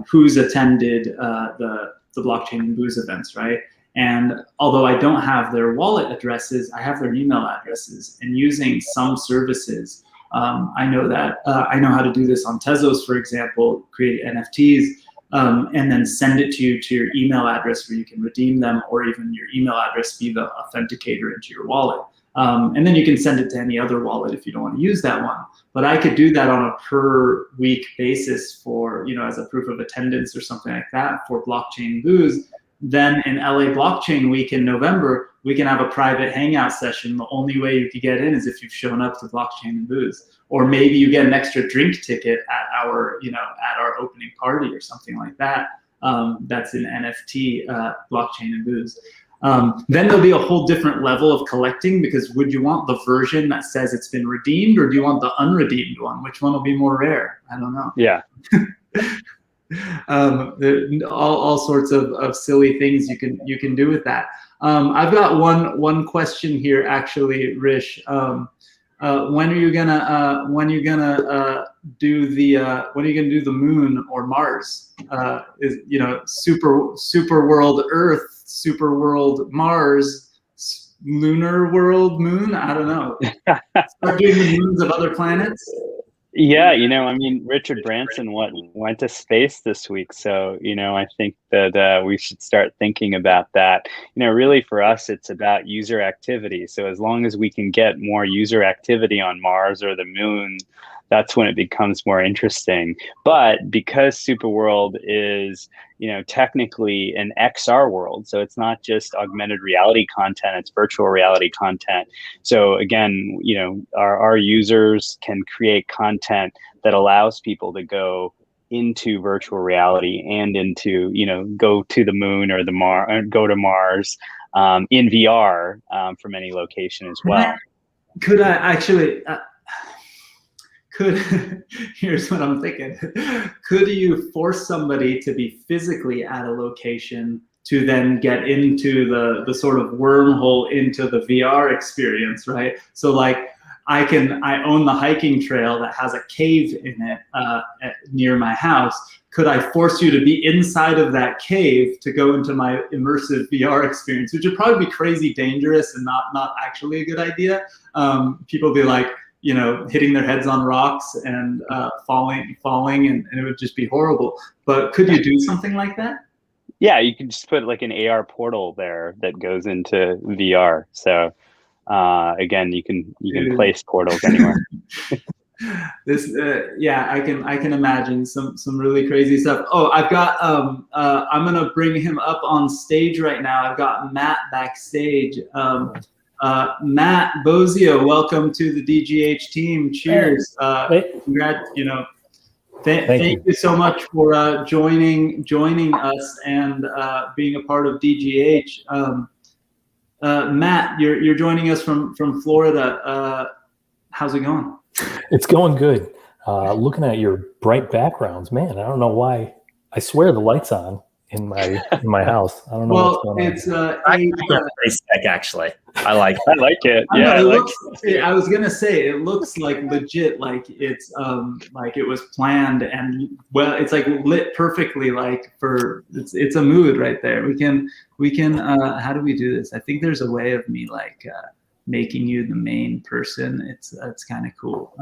who's attended the blockchain and booze events, right? And although I don't have their wallet addresses, I have their email addresses. And using some services, I know how to do this on Tezos, for example, create NFTs, and then send it to your email address where you can redeem them, or even your email address be the authenticator into your wallet. And then you can send it to any other wallet if you don't want to use that one. But I could do that on a per week basis for, as a proof of attendance or something like that for blockchain booze. Then in LA Blockchain Week in November, we can have a private hangout session. The only way you could get in is if you've shown up to blockchain and booze, or maybe you get an extra drink ticket at our opening party or something like that. That's an NFT blockchain and booze. Then there'll be a whole different level of collecting, because would you want the version that says it's been redeemed, or do you want the unredeemed one? Which one will be more rare? I don't know. Yeah. all sorts of silly things you can do with that. I've got one question here actually, Hrish. When are you gonna do the moon or Mars? Is super world Earth, super world Mars, lunar world moon? I don't know. Start doing the moons of other planets. Yeah, I mean, Richard Branson went to space this week, so I think that we should start thinking about that. Really for us, it's about user activity. So as long as we can get more user activity on Mars or the moon, that's when it becomes more interesting. But because Superworld is, technically an XR world, so it's not just augmented reality content, it's virtual reality content. So again, our users can create content that allows people to go into virtual reality and into, go to the moon or go to Mars in VR from any location as well. Could I actually... here's what I'm thinking. Could you force somebody to be physically at a location to then get into the sort of wormhole into the VR experience, right? So like I own the hiking trail that has a cave in it near my house. Could I force you to be inside of that cave to go into my immersive VR experience, which would probably be crazy dangerous and not actually a good idea. People be like, hitting their heads on rocks and falling, and it would just be horrible. But could you do something like that? Yeah, you can just put like an AR portal there that goes into VR. So again, you can place portals anywhere. This I can imagine some really crazy stuff. Oh, I've got I'm gonna bring him up on stage right now. I've got Matt backstage. Matt Bozio, welcome to the DGH team. Cheers. Congrats, thank you so much for joining us and being a part of DGH. Matt, you're joining us from Florida. How's it going? It's going good. Looking at your bright backgrounds, man, I don't know why. I swear the light's on in my house. I don't know what's going on. It's pretty sick, actually. I like it. Yeah, I was gonna say it looks like legit, like it's like it was planned, and well, it's like lit perfectly, like it's a mood right there. We can how do we do this? I think there's a way of me like making you the main person. It's kind of cool.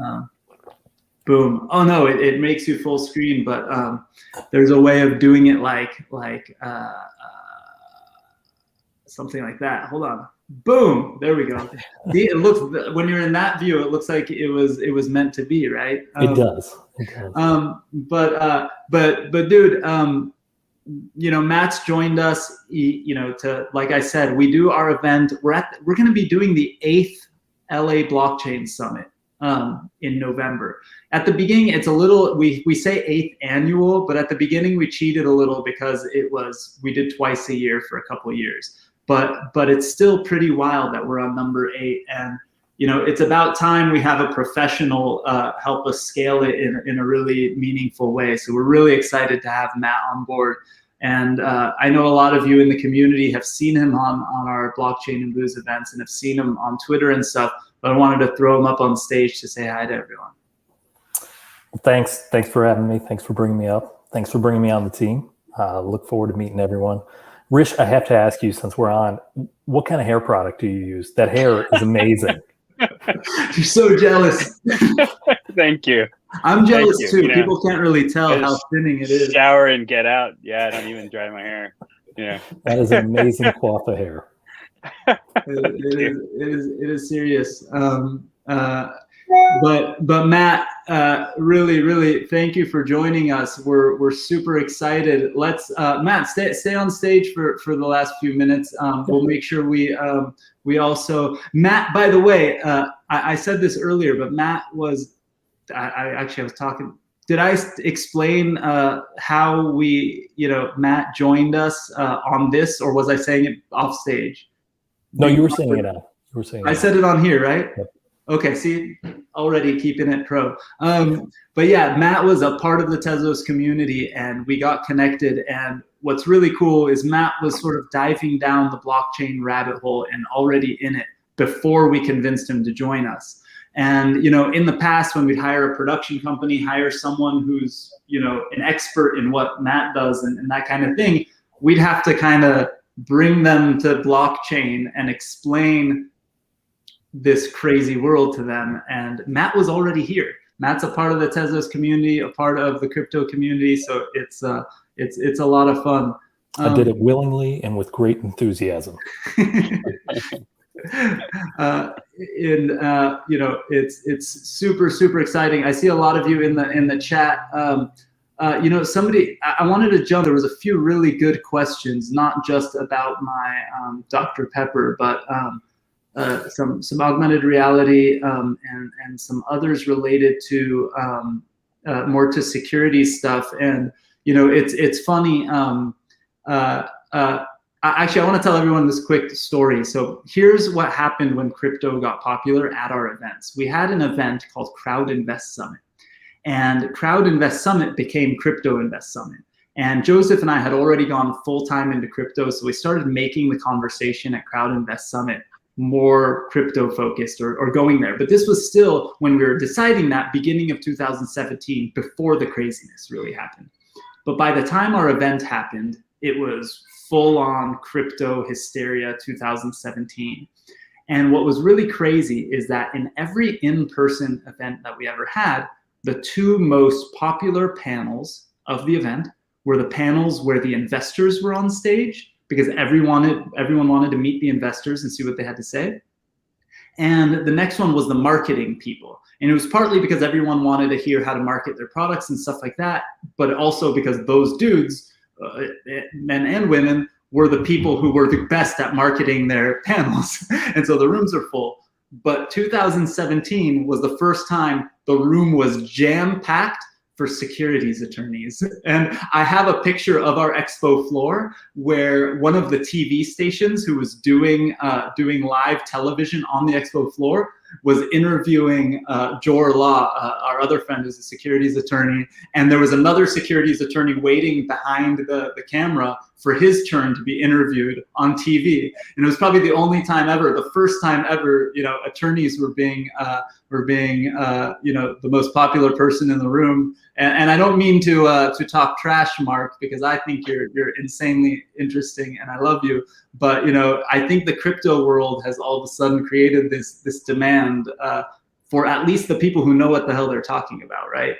Boom. Oh no, it makes you full screen, but there's a way of doing it like something like that. Hold on. Boom. There we go. It looks, when you're in that view, it looks like it was meant to be, right? It does. But dude, Matt's joined us. To, like I said, we do our event. We're going to be doing the 8th LA Blockchain Summit in November. At the beginning, it's a little, we say 8th annual, but at the beginning we cheated a little because we did twice a year for a couple of years. But it's still pretty wild that we're on number 8, and it's about time we have a professional help us scale it in a really meaningful way. So we're really excited to have Matt on board. And I know a lot of you in the community have seen him on our Blockchain and Booze events and have seen him on Twitter and stuff, but I wanted to throw him up on stage to say hi to everyone. Thanks for having me. Thanks for bringing me up. Thanks for bringing me on the team. Look forward to meeting everyone. Hrish, I have to ask you, since we're on, what kind of hair product do you use? That hair is amazing. You're so jealous. Thank you. I'm jealous too. People can't really tell how thinning it is. Shower and get out. Yeah, I don't even dry my hair. Yeah. That is amazing cloth of hair. It is serious. But Matt, really thank you for joining us. We're super excited. Let's Matt, stay on stage for the last few minutes. We'll make sure we also, Matt, by the way, I said this earlier, but Matt was, I was talking, did I explain how Matt joined us on this, or was I saying it off stage? No, you were saying it out. You were saying I said it on here, right? Yep. Okay, see, already keeping it pro. But yeah, Matt was a part of the Tezos community and we got connected. And what's really cool is Matt was sort of diving down the blockchain rabbit hole and already in it before we convinced him to join us. And, you know, in the past, when we'd hire a production company, hire someone who's, you know, an expert in what Matt does and that kind of thing, we'd have to kind of bring them to blockchain and explain this crazy world to them. And Matt was already here. Matt's a part of the Tezos community, a part of the crypto community. So it's a lot of fun. I did it willingly and with great enthusiasm. You know, it's super exciting. I see a lot of you in the chat. You know, I wanted to jump. There was a few really good questions, not just about my Dr. Pepper, but some augmented reality and some others related to more to security stuff. And you know, it's funny. Actually, I want to tell everyone this quick story. So here's what happened when crypto got popular at our events. We had an event called Crowd Invest Summit, and Crowd Invest Summit became Crypto Invest Summit. And Joseph and I had already gone full time into crypto, so we started making the conversation at Crowd Invest Summit more crypto focused or going there. But this was still, when we were deciding that, beginning of 2017, before the craziness really happened. But by the time our event happened, it was full on crypto hysteria 2017. And what was really crazy is that in every in-person event that we ever had, the two most popular panels of the event were the panels where the investors were on stage, because everyone wanted to meet the investors and see what they had to say. And the next one was the marketing people. And it was partly because everyone wanted to hear how to market their products and stuff like that, but also because those dudes, men and women, were the people who were the best at marketing their panels. And so the rooms are full. But 2017 was the first time the room was jam-packed for securities attorneys. And I have a picture of our expo floor where one of the TV stations who was doing live television on the expo floor was interviewing Jor Law, our other friend who's a securities attorney. And there was another securities attorney waiting behind the camera for his turn to be interviewed on TV. And it was probably the only time ever, the first time ever, you know, attorneys were being you know, the most popular person in the room. And I don't mean to talk trash, Marc, because I think you're insanely interesting and I love you. But you know, I think the crypto world has all of a sudden created this demand for at least the people who know what the hell they're talking about, right?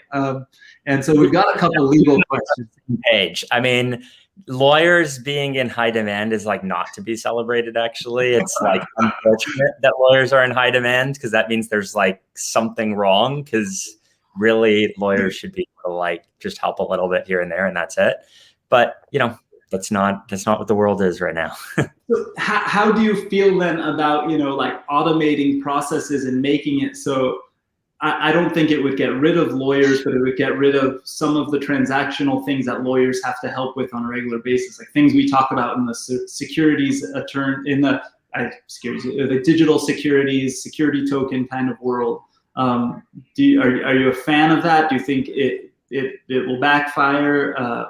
And so we've got a couple legal questions. Page. I mean, lawyers being in high demand is like not to be celebrated, actually. It's like unfortunate that lawyers are in high demand, because that means there's like something wrong, because really lawyers should be able to like just help a little bit here and there and that's it. But you know, that's not what the world is right now. So how do you feel then about, you know, like automating processes and making it so I don't think it would get rid of lawyers, but it would get rid of some of the transactional things that lawyers have to help with on a regular basis, like things we talk about in the securities in the digital securities, security token kind of world. Are you a fan of that? Do you think it will backfire?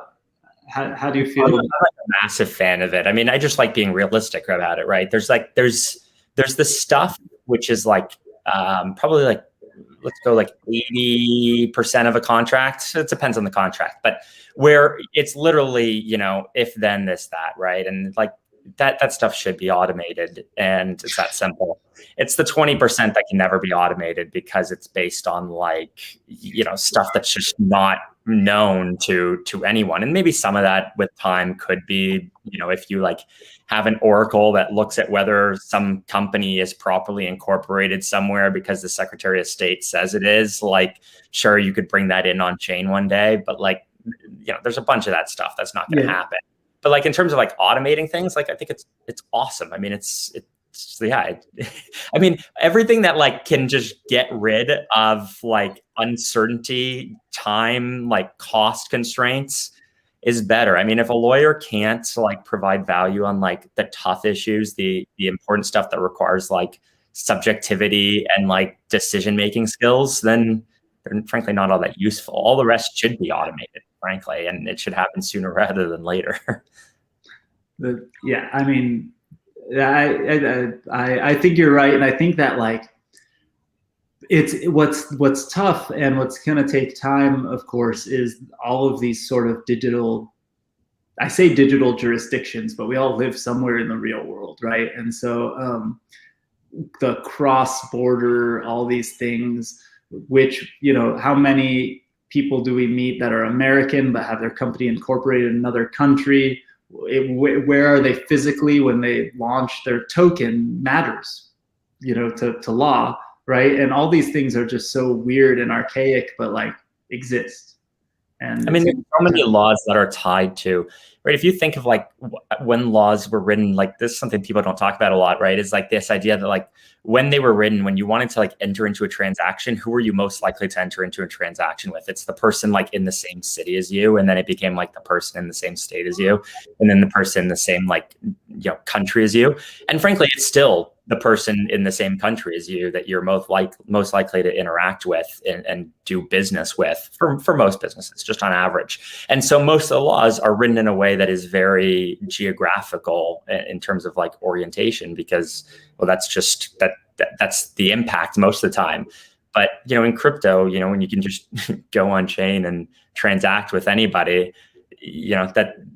How do you feel? I'm like a massive fan of it. I mean, I just like being realistic about it, right? There's the stuff which is like probably like, let's go like 80% of a contract. It depends on the contract, but where it's literally, you know, if then this, that, right? And like that stuff should be automated, and it's that simple. It's the 20% that can never be automated because it's based on like, you know, stuff that's just not known to anyone. And maybe some of that with time could be, you know, if you like have an oracle that looks at whether some company is properly incorporated somewhere because the Secretary of State says it is, like, sure, you could bring that in on chain one day, but like, you know, there's a bunch of that stuff that's not going to happen. But like in terms of like automating things, like I think it's awesome. I mean, I mean, everything that like can just get rid of like uncertainty, time, like cost constraints is better. I mean, if a lawyer can't like provide value on like the tough issues, the important stuff that requires like subjectivity and like decision-making skills, then they're frankly not all that useful. All the rest should be automated, frankly, and it should happen sooner rather than later. Yeah, I mean, I think you're right, and I think that like it's what's tough and what's going to take time, of course, is all of these sort of digital. I say digital jurisdictions, but we all live somewhere in the real world, right? And so the cross-border, all these things, which, you know, how many people do we meet that are American but have their company incorporated in another country? Where are they physically when they launch their token matters, you know, to law, right? And all these things are just so weird and archaic, but like exist. And I mean, there's so many laws that are tied to, right? If you think of like when laws were written, like this is something people don't talk about a lot, right? Is like this idea that like when they were written, when you wanted to like enter into a transaction, who are you most likely to enter into a transaction with? It's the person like in the same city as you. And then it became like the person in the same state as you. And then the person in the same like, you know, country as you. And frankly, it's still the person in the same country as you that you're most likely to interact with and do business with for most businesses, just on average. And so most of the laws are written in a way that is very geographical in terms of like orientation, because, well, that's just that's the impact most of the time. But, you know, in crypto, you know, when you can just go on chain and transact with anybody, you know,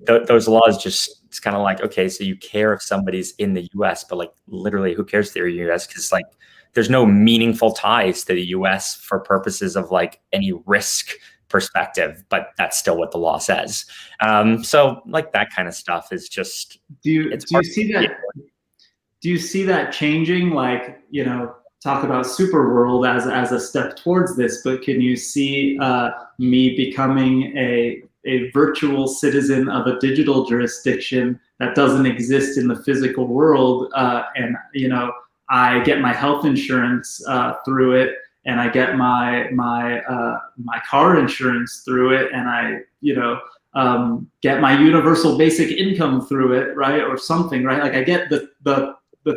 those laws just, it's kind of like, okay, so you care if somebody's in the US, but like literally who cares if they're in the US? Because like there's no meaningful ties to the US for purposes of like any risk perspective, but that's still what the law says. So like that kind of stuff is just, do you see that changing? Like, you know, talk about super world as a step towards this, but can you see me becoming a virtual citizen of a digital jurisdiction that doesn't exist in the physical world, and you know, I get my health insurance through it, and I get my car insurance through it, and I, you know, get my universal basic income through it, right, or something, right? Like I get the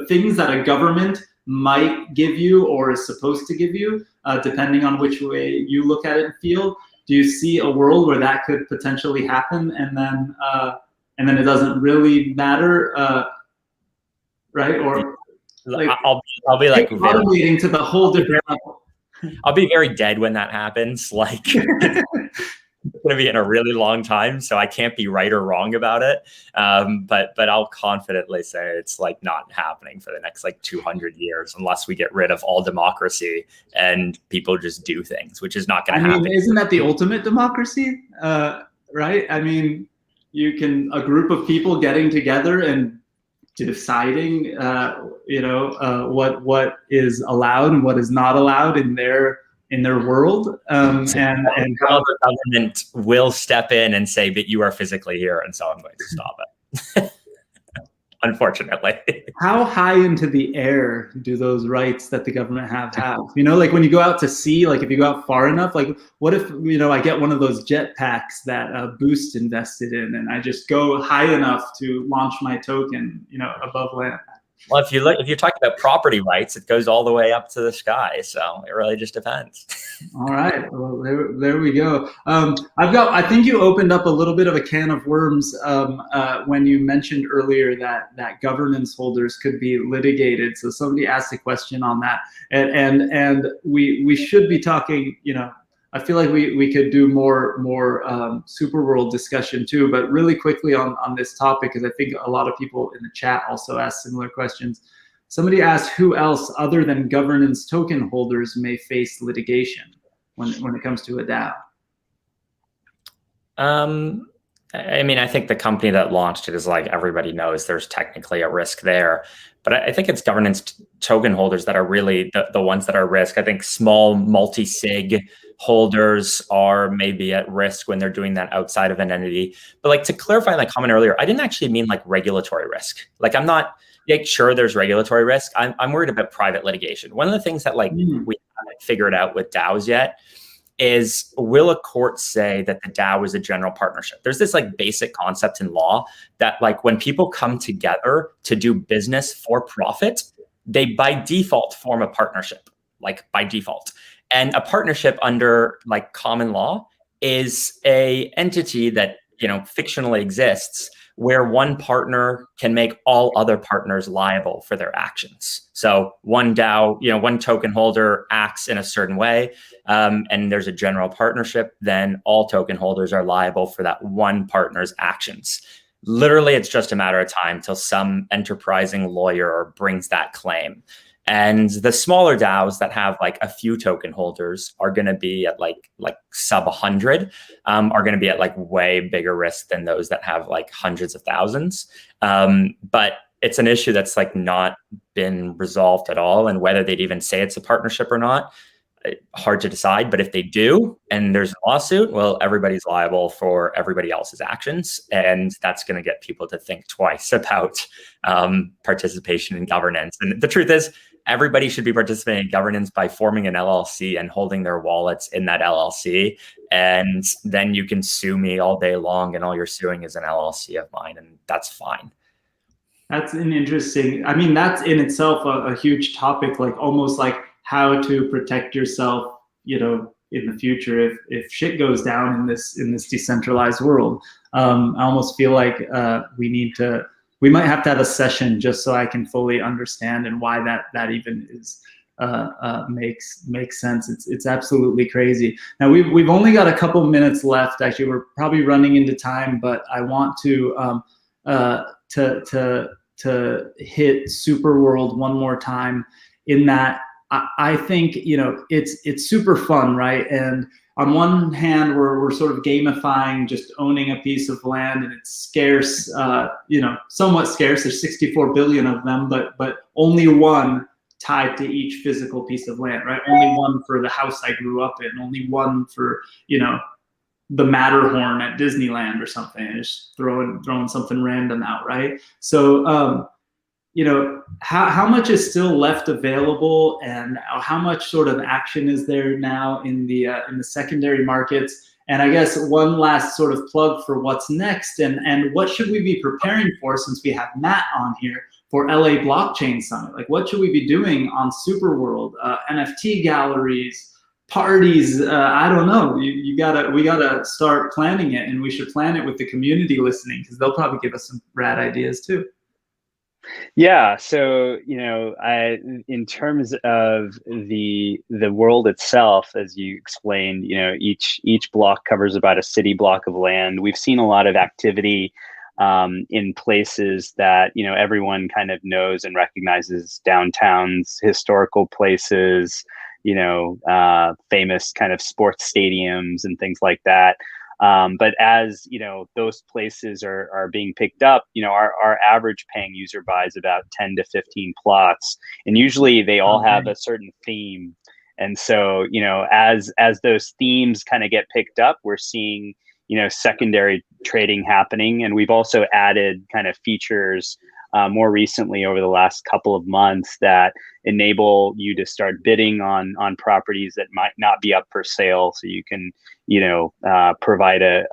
things that a government might give you or is supposed to give you, depending on which way you look at it and feel. Do you see a world where that could potentially happen, and then it doesn't really matter, right? Or like, I'll be like automating to the whole different level. I'll be very dead when that happens. Like it's going to be in a really long time, so I can't be right or wrong about it. But I'll confidently say it's like not happening for the next like 200 years unless we get rid of all democracy and people just do things, which is not going to happen. I mean, isn't that the ultimate democracy? Right? I mean, a group of people getting together and deciding, you know, what is allowed and what is not allowed in their world, and how the government will step in and say, but you are physically here, and so I'm going to stop it. Unfortunately. How high into the air do those rights that the government have? You know, like when you go out to sea, like if you go out far enough, like what if, you know, I get one of those jet packs that Boost invested in, and I just go high enough to launch my token, you know, above land? Well, if you talk about property rights, it goes all the way up to the sky. So it really just depends. All right. Well, there we go. I think you opened up a little bit of a can of worms when you mentioned earlier that governance holders could be litigated. So somebody asked a question on that, and we should be talking, you know, I feel like we could do more super world discussion too, but really quickly on this topic, because I think a lot of people in the chat also asked similar questions. Somebody asked who else other than governance token holders may face litigation when it comes to a DAO. I mean, I think the company that launched it is like everybody knows there's technically a risk there. But I think it's governance token holders that are really the ones that are at risk. I think small multi-sig holders are maybe at risk when they're doing that outside of an entity. But like to clarify that comment earlier, I didn't actually mean like regulatory risk. Like I'm not sure there's regulatory risk. I'm worried about private litigation. One of the things that like we haven't figured out with DAOs yet is, will a court say that the DAO is a general partnership? There's this like basic concept in law that like when people come together to do business for profit, they by default form a partnership, like by default. And a partnership under like common law is a entity that, you know, fictionally exists where one partner can make all other partners liable for their actions. So one DAO, you know, one token holder acts in a certain way, and there's a general partnership, then all token holders are liable for that one partner's actions. Literally, it's just a matter of time till some enterprising lawyer brings that claim. And the smaller DAOs that have like a few token holders are going to be at like sub 100, are going to be at like way bigger risk than those that have like hundreds of thousands. But it's an issue that's like not been resolved at all. And whether they'd even say it's a partnership or not, hard to decide. But if they do, and there's a lawsuit, well, everybody's liable for everybody else's actions. And that's going to get people to think twice about participation in governance. And the truth is, everybody should be participating in governance by forming an LLC and holding their wallets in that LLC. And then you can sue me all day long, and all you're suing is an LLC of mine, and that's fine. That's an interesting, I mean, that's in itself a huge topic, like almost like how to protect yourself, you know, in the future if shit goes down in this decentralized world. I almost feel like we might have to have a session just so I can fully understand and why that even is makes sense. It's absolutely crazy. Now we've only got a couple minutes left. Actually, we're probably running into time, but I want to hit Super World one more time. In that, I think, you know, it's super fun, right? And on one hand, we're sort of gamifying just owning a piece of land, and it's scarce, you know, somewhat scarce. There's 64 billion of them, but only one tied to each physical piece of land, right? Only one for the house I grew up in, only one for, you know, the Matterhorn at Disneyland or something. Just throwing something random out, right? So, you know, how much is still left available, and how much sort of action is there now in the secondary markets? And I guess one last sort of plug for what's next, and what should we be preparing for, since we have Matt on here, for LA Blockchain Summit? Like, what should we be doing on Super World, NFT galleries, parties? I don't know. We gotta start planning it, and we should plan it with the community listening, because they'll probably give us some rad ideas too. Yeah, so, you know, in terms of the world itself, as you explained, you know, each block covers about a city block of land. We've seen a lot of activity in places that, you know, everyone kind of knows and recognizes: downtowns, historical places, you know, famous kind of sports stadiums and things like that. But as, you know, those places are being picked up, you know, our average paying user buys about 10 to 15 plots, and usually they all have a certain theme. And so, you know, as those themes kind of get picked up, we're seeing, you know, secondary trading happening. And we've also added kind of features more recently over the last couple of months that enable you to start bidding on properties that might not be up for sale. So you can, you know, provide a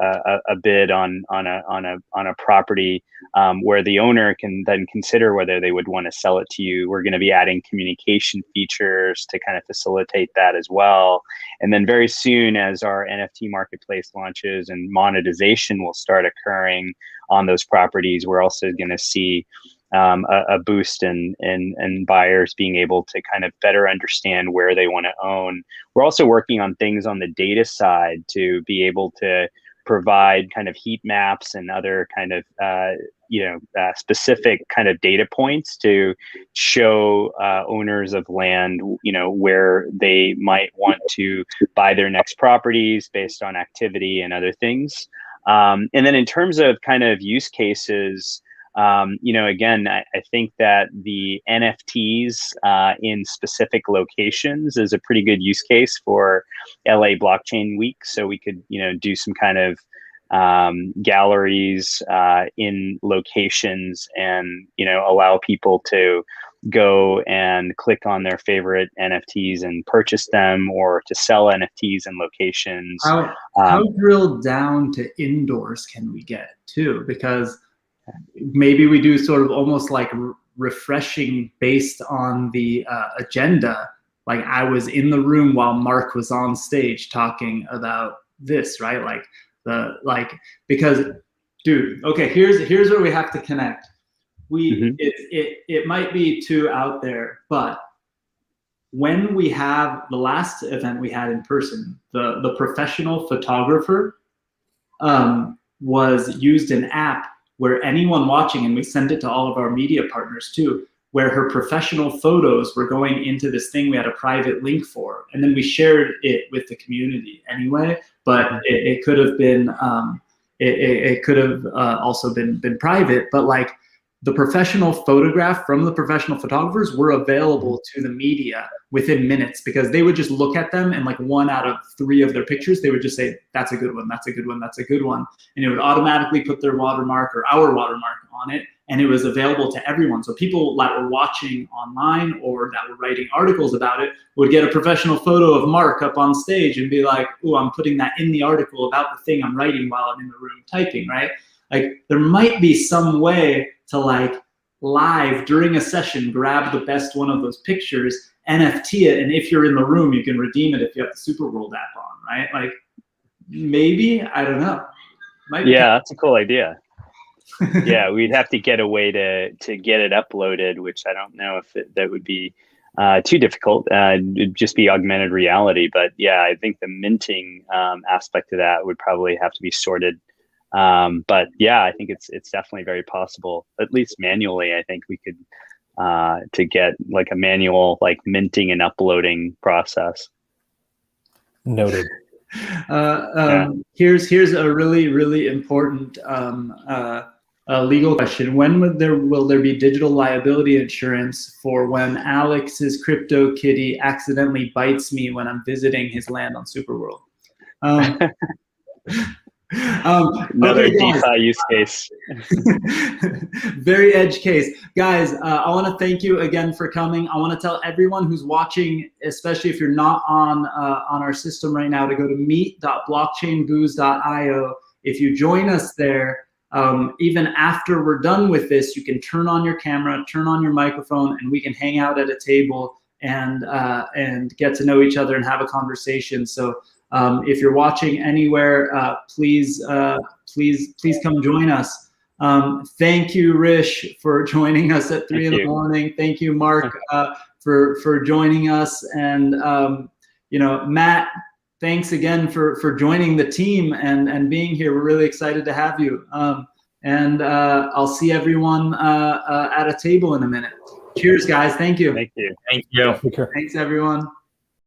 bid on a property where the owner can then consider whether they would want to sell it to you. We're going to be adding communication features to kind of facilitate that as well. And then very soon, as our NFT marketplace launches and monetization will start occurring on those properties, we're also going to see a boost in buyers being able to kind of better understand where they want to own. We're also working on things on the data side to be able to provide kind of heat maps and other kind of specific kind of data points to show owners of land, you know, where they might want to buy their next properties based on activity and other things. And then in terms of kind of use cases, you know, again, I think that the NFTs in specific locations is a pretty good use case for LA Blockchain Week. So we could, you know, do some kind of galleries in locations, and, you know, allow people to go and click on their favorite NFTs and purchase them, or to sell NFTs in locations. How drilled down to indoors can we get too? Because maybe we do sort of almost like refreshing based on the agenda. Like I was in the room while Marc was on stage talking about this, right? Because, dude, okay, here's where we have to connect. It might be too out there, but when we have the last event we had in person, the professional photographer was used an app where anyone watching, and we send it to all of our media partners too, where her professional photos were going into this thing we had a private link for, and then we shared it with the community anyway. But it could have been, it could have also been private. But like the professional photograph from the professional photographers were available to the media within minutes, because they would just look at them, and like 1 out of 3 of their pictures, they would just say, that's a good one, that's a good one, that's a good one. And it would automatically put their watermark or our watermark on it. And it was available to everyone. So people that were watching online or that were writing articles about it would get a professional photo of Marc up on stage and be like, oh, I'm putting that in the article about the thing I'm writing while I'm in the room typing, right? Like there might be some way to like live during a session, grab the best one of those pictures, NFT it, and if you're in the room, you can redeem it if you have the Superworld app on, right? Like maybe, I don't know. Yeah, that's a cool idea. Yeah, we'd have to get a way to get it uploaded, which I don't know if that would be too difficult. It'd just be augmented reality. But yeah, I think the minting aspect of that would probably have to be sorted. But yeah, I think it's definitely very possible, at least manually. I think we could to get like a manual like minting and uploading process. Noted. Here's a really important legal question. When will there be digital liability insurance for when Alex's crypto kitty accidentally bites me when I'm visiting his land on Superworld? Another okay, DeFi use case. Very edge case. Guys, I want to thank you again for coming. I want to tell everyone who's watching, especially if you're not on our system right now, to go to meet.blockchainbooze.io. If you join us there, even after we're done with this, you can turn on your camera, turn on your microphone, and we can hang out at a table and get to know each other and have a conversation. So if you're watching anywhere, please come join us. Thank you, Hrish, for joining us at 3 in the morning. Thank you, Marc, for joining us. And Matt, thanks again for joining the team and being here. We're really excited to have you. And I'll see everyone at a table in a minute. Cheers, guys. Thank you. Thank you. Thank you. Thanks, everyone.